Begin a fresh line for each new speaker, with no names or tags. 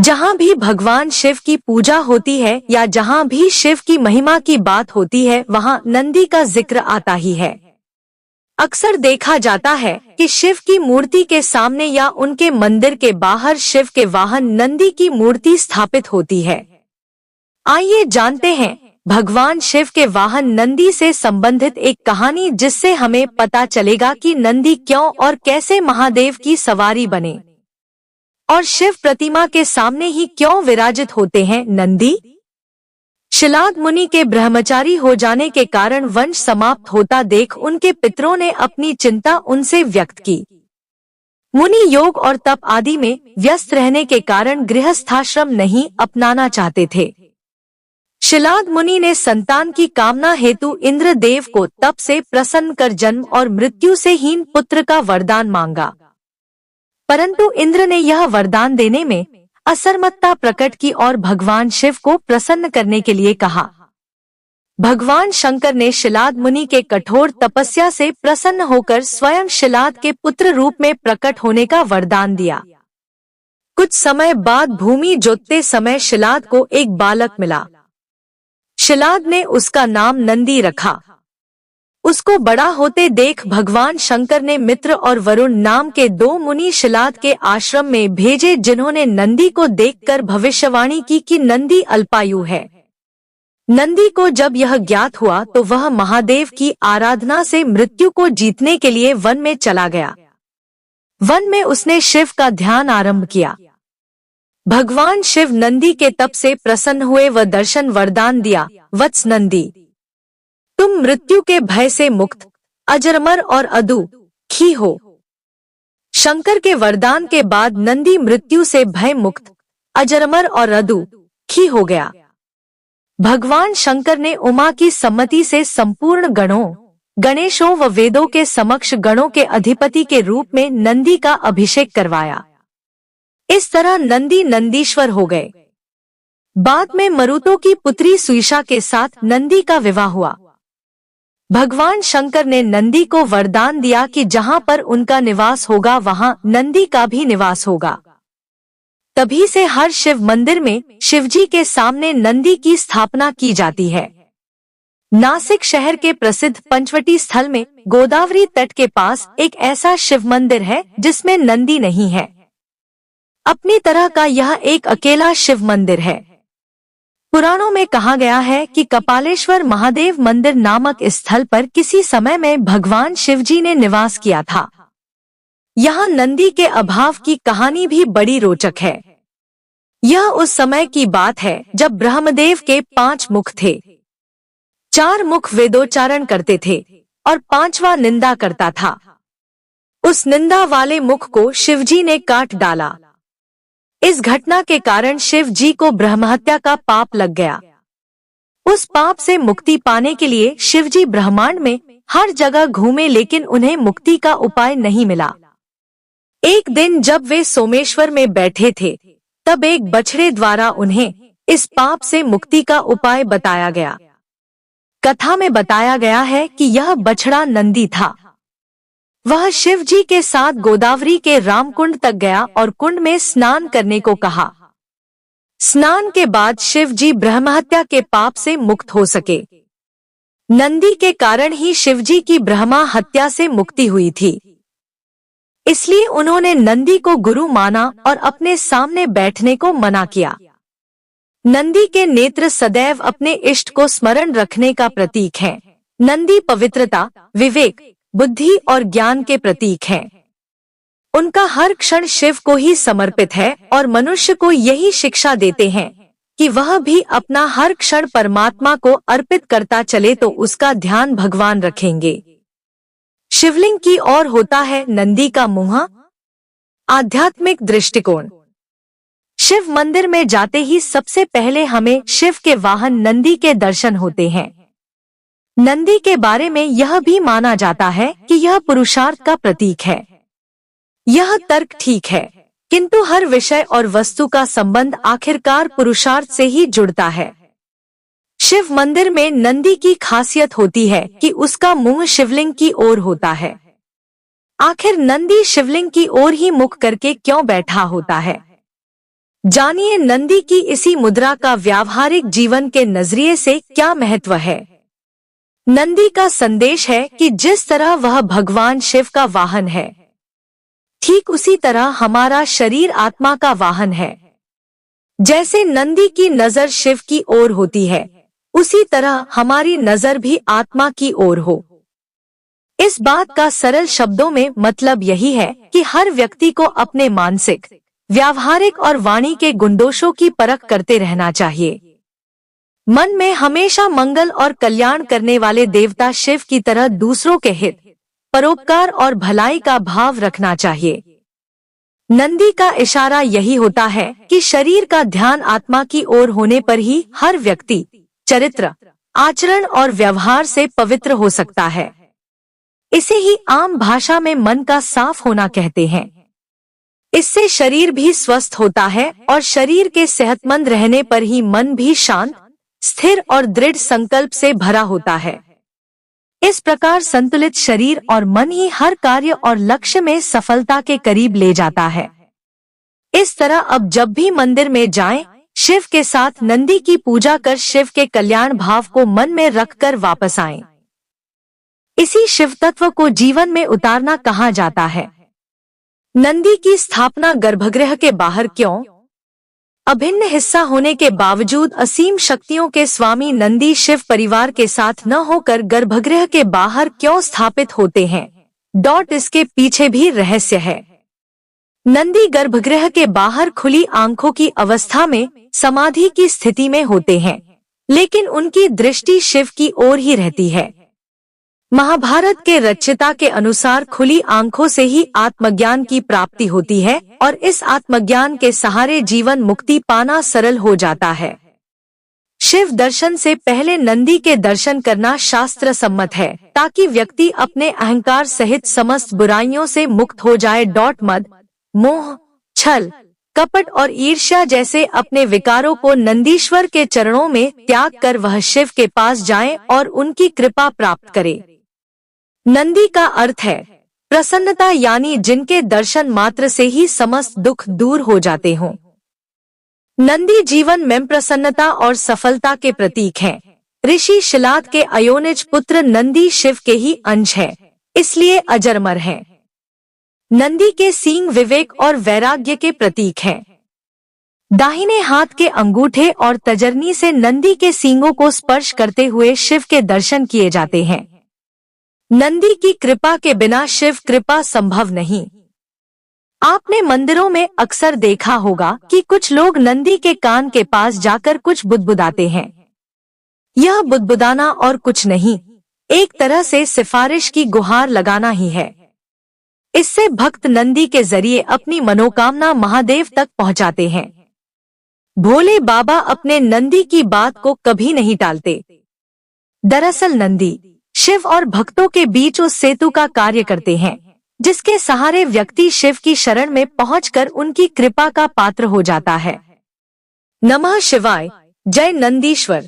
जहाँ भी भगवान शिव की पूजा होती है या जहाँ भी शिव की महिमा की बात होती है वहाँ नंदी का जिक्र आता ही है। अक्सर देखा जाता है कि शिव की मूर्ति के सामने या उनके मंदिर के बाहर शिव के वाहन नंदी की मूर्ति स्थापित होती है। आइए जानते हैं भगवान शिव के वाहन नंदी से संबंधित एक कहानी, जिससे हमें पता चलेगा कि नंदी क्यों और कैसे महादेव की सवारी बने और शिव प्रतिमा के सामने ही क्यों विराजित होते हैं। नंदी शिलाद मुनि के ब्रह्मचारी हो जाने के कारण वंश समाप्त होता देख उनके पितरों ने अपनी चिंता उनसे व्यक्त की। मुनि योग और तप आदि में व्यस्त रहने के कारण गृहस्थाश्रम नहीं अपनाना चाहते थे। शिलाद मुनि ने संतान की कामना हेतु इंद्र देव को तप से प्रसन्न कर जन्म और मृत्यु से हीन पुत्र का वरदान मांगा, परंतु इंद्र ने यह वरदान देने में असमर्थता प्रकट की और भगवान शिव को प्रसन्न करने के लिए कहा। भगवान शंकर ने शिलाद मुनि के कठोर तपस्या से प्रसन्न होकर स्वयं शिलाद के पुत्र रूप में प्रकट होने का वरदान दिया। कुछ समय बाद भूमि जोतते समय शिलाद को एक बालक मिला। शिलाद ने उसका नाम नंदी रखा। उसको बड़ा होते देख भगवान शंकर ने मित्र और वरुण नाम के 2 मुनि शिलाद के आश्रम में भेजे, जिन्होंने नंदी को देखकर भविष्यवाणी की कि नंदी अल्पायु है। नंदी को जब यह ज्ञात हुआ तो वह महादेव की आराधना से मृत्यु को जीतने के लिए वन में चला गया। वन में उसने शिव का ध्यान आरंभ किया। भगवान शिव नंदी के तप से प्रसन्न हुए व दर्शन वरदान दिया, वत्स नंदी, तुम मृत्यु के भय से मुक्त, अजरमर और अदुखी हो। शंकर के वरदान के बाद नंदी मृत्यु से भय मुक्त, अजरमर और अदुखी हो गया। भगवान शंकर ने उमा की सम्मति से संपूर्ण गणों, गणेशों व वेदों के समक्ष गणों के अधिपति के रूप में नंदी का अभिषेक करवाया। इस तरह नंदी नंदीश्वर हो गए। बाद में मरुतों की पुत्री सुईषा के साथ नंदी का विवाह हुआ। भगवान शंकर ने नंदी को वरदान दिया कि जहाँ पर उनका निवास होगा वहाँ नंदी का भी निवास होगा। तभी से हर शिव मंदिर में शिवजी के सामने नंदी की स्थापना की जाती है। नासिक शहर के प्रसिद्ध पंचवटी स्थल में गोदावरी तट के पास एक ऐसा शिव मंदिर है जिसमें नंदी नहीं है। अपनी तरह का यह एक अकेला शिव मंदिर है। पुराणों में कहा गया है कि कपालेश्वर महादेव मंदिर नामक स्थल पर किसी समय में भगवान शिवजी ने निवास किया था। यहाँ नंदी के अभाव की कहानी भी बड़ी रोचक है। यह उस समय की बात है जब ब्रह्मदेव के 5 मुख थे। 4 मुख वेदोच्चारण करते थे और 5वां निंदा करता था। उस निंदा वाले मुख को शिवजी ने काट डाला। इस घटना के कारण शिव जी को ब्रह्महत्या का पाप लग गया। उस पाप से मुक्ति पाने के लिए शिवजी ब्रह्मांड में हर जगह घूमे, लेकिन उन्हें मुक्ति का उपाय नहीं मिला। एक दिन जब वे सोमेश्वर में बैठे थे, तब एक बछड़े द्वारा उन्हें इस पाप से मुक्ति का उपाय बताया गया। कथा में बताया गया है कि यह बछड़ा नंदी था। वह शिव जी के साथ गोदावरी के रामकुंड तक गया और कुंड में स्नान करने को कहा। स्नान के बाद शिव जी ब्रह्महत्या के पाप से मुक्त हो सके। नंदी के कारण ही शिव जी की ब्रह्मा हत्या से मुक्ति हुई थी। इसलिए उन्होंने नंदी को गुरु माना और अपने सामने बैठने को मना किया। नंदी के नेत्र सदैव अपने इष्ट को स्मरण रखने का प्रतीक हैं। नंदी पवित्रता, विवेक, बुद्धि और ज्ञान के प्रतीक हैं। उनका हर क्षण शिव को ही समर्पित है और मनुष्य को यही शिक्षा देते हैं कि वह भी अपना हर क्षण परमात्मा को अर्पित करता चले तो उसका ध्यान भगवान रखेंगे। शिवलिंग की ओर होता है नंदी का मुंह। आध्यात्मिक दृष्टिकोण। शिव मंदिर में जाते ही सबसे पहले हमें शिव के वाहन नंदी के दर्शन होते हैं। नंदी के बारे में यह भी माना जाता है कि यह पुरुषार्थ का प्रतीक है। यह तर्क ठीक है, किंतु हर विषय और वस्तु का संबंध आखिरकार पुरुषार्थ से ही जुड़ता है। शिव मंदिर में नंदी की खासियत होती है कि उसका मुंह शिवलिंग की ओर होता है। आखिर नंदी शिवलिंग की ओर ही मुख करके क्यों बैठा होता है? जानिए नंदी की इसी मुद्रा का व्यावहारिक जीवन के नजरिए से क्या महत्व है। नंदी का संदेश है कि जिस तरह वह भगवान शिव का वाहन है, ठीक उसी तरह हमारा शरीर आत्मा का वाहन है। जैसे नंदी की नजर शिव की ओर होती है, उसी तरह हमारी नजर भी आत्मा की ओर हो। इस बात का सरल शब्दों में मतलब यही है कि हर व्यक्ति को अपने मानसिक, व्यावहारिक और वाणी के गुणदोषों की परख करते रहना चाहिए। मन में हमेशा मंगल और कल्याण करने वाले देवता शिव की तरह दूसरों के हित, परोपकार और भलाई का भाव रखना चाहिए। नंदी का इशारा यही होता है कि शरीर का ध्यान आत्मा की ओर होने पर ही हर व्यक्ति चरित्र, आचरण और व्यवहार से पवित्र हो सकता है। इसे ही आम भाषा में मन का साफ होना कहते हैं। इससे शरीर भी स्वस्थ होता है और शरीर के सेहतमंद रहने पर ही मन भी शांत, स्थिर और दृढ़ संकल्प से भरा होता है। इस प्रकार संतुलित शरीर और मन ही हर कार्य और लक्ष्य में सफलता के करीब ले जाता है। इस तरह अब जब भी मंदिर में जाएं, शिव के साथ नंदी की पूजा कर शिव के कल्याण भाव को मन में रखकर वापस आएं। इसी शिव तत्व को जीवन में उतारना कहा जाता है। नंदी की स्थापना गर्भगृह के बाहर क्यों? अभिन्न हिस्सा होने के बावजूद असीम शक्तियों के स्वामी नंदी शिव परिवार के साथ न होकर गर्भगृह के बाहर क्यों स्थापित होते हैं? इसके पीछे भी रहस्य है। नंदी गर्भगृह के बाहर खुली आंखों की अवस्था में समाधि की स्थिति में होते हैं, लेकिन उनकी दृष्टि शिव की ओर ही रहती है। महाभारत के रचयिता के अनुसार खुली आंखों से ही आत्मज्ञान की प्राप्ति होती है और इस आत्मज्ञान के सहारे जीवन मुक्ति पाना सरल हो जाता है। शिव दर्शन से पहले नंदी के दर्शन करना शास्त्र सम्मत है, ताकि व्यक्ति अपने अहंकार सहित समस्त बुराइयों से मुक्त हो जाए। मद, मोह, छल, कपट और ईर्ष्या जैसे अपने विकारों को नंदीश्वर के चरणों में त्याग कर वह शिव के पास जाए और उनकी कृपा प्राप्त करे। नंदी का अर्थ है प्रसन्नता, यानी जिनके दर्शन मात्र से ही समस्त दुख दूर हो जाते हों। नंदी जीवन में प्रसन्नता और सफलता के प्रतीक हैं। ऋषि शिलाद के अयोनिज पुत्र नंदी शिव के ही अंश है, इसलिए अजरमर हैं। नंदी के सींग विवेक और वैराग्य के प्रतीक हैं। दाहिने हाथ के अंगूठे और तजरनी से नंदी के सींगों को स्पर्श करते हुए शिव के दर्शन किए जाते हैं। नंदी की कृपा के बिना शिव कृपा संभव नहीं। आपने मंदिरों में अक्सर देखा होगा कि कुछ लोग नंदी के कान के पास जाकर कुछ बुदबुदाते हैं। यह बुदबुदाना और कुछ नहीं, एक तरह से सिफारिश की गुहार लगाना ही है। इससे भक्त नंदी के जरिए अपनी मनोकामना महादेव तक पहुंचाते हैं। भोले बाबा अपने नंदी की बात को कभी नहीं टालते। दरअसल नंदी शिव और भक्तों के बीच उस सेतु का कार्य करते हैं, जिसके सहारे व्यक्ति शिव की शरण में पहुंचकर उनकी कृपा का पात्र हो जाता है। नमः शिवाय। जय नंदीश्वर।